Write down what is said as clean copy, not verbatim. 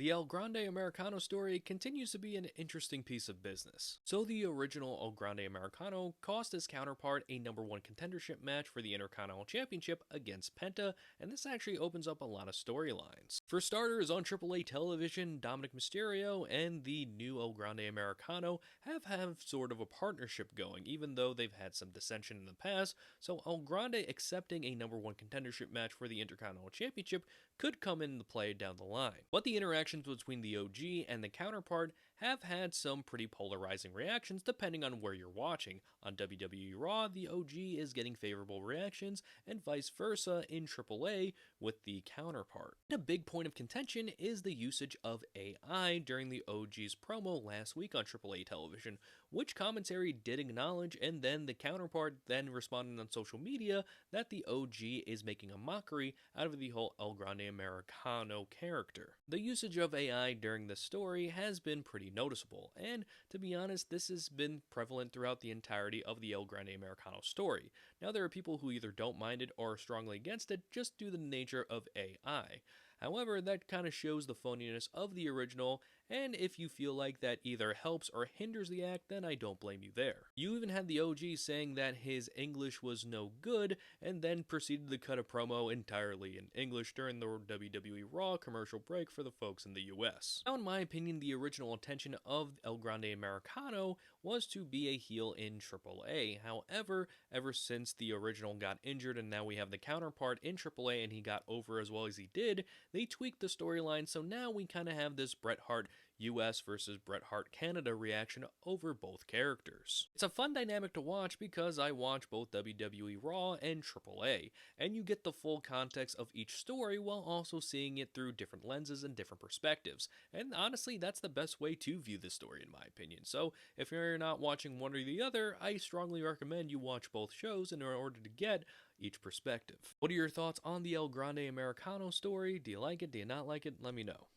The El Grande Americano story continues to be an interesting piece of business. So, the original El Grande Americano cost his counterpart a number one contendership match for the Intercontinental Championship against Penta, and this actually opens up a lot of storylines. For starters, on AAA television, Dominic Mysterio and the new El Grande Americano have sort of a partnership going, even though they've had some dissension in the past, so El Grande accepting a number one contendership match for the Intercontinental Championship could come into play down the line. But the interactions between the OG and the counterpart have had some pretty polarizing reactions depending on where you're watching. On WWE Raw, the OG is getting favorable reactions, and vice versa in AAA with the counterpart. And a big point of contention is the usage of AI during the OG's promo last week on AAA television, which commentary did acknowledge, and then the counterpart then responded on social media that the OG is making a mockery out of the whole El Grande Americano character. The usage of AI during the story has been pretty noticeable, and to be honest, this has been prevalent throughout the entirety of the El Grande Americano story. Now, there are people who either don't mind it or are strongly against it just due to the nature of AI. However, that kind of shows the phoniness of the original, and if you feel like that either helps or hinders the act, then I don't blame you there. You even had the OG saying that his English was no good, and then proceeded to cut a promo entirely in English during the WWE Raw commercial break for the folks in the US. Now, in my opinion, the original intention of El Grande Americano was to be a heel in AAA. However, ever since the original got injured and now we have the counterpart in AAA and he got over as well as he did, they tweaked the storyline, so now we kind of have this Bret Hart US versus Bret Hart Canada reaction over both characters. It's a fun dynamic to watch because I watch both WWE Raw and AAA, and you get the full context of each story while also seeing it through different lenses and different perspectives. And honestly, that's the best way to view the story in my opinion. So if you're not watching one or the other, I strongly recommend you watch both shows in order to get each perspective. What are your thoughts on the El Grande Americano story? Do you like it? Do you not like it? Let me know.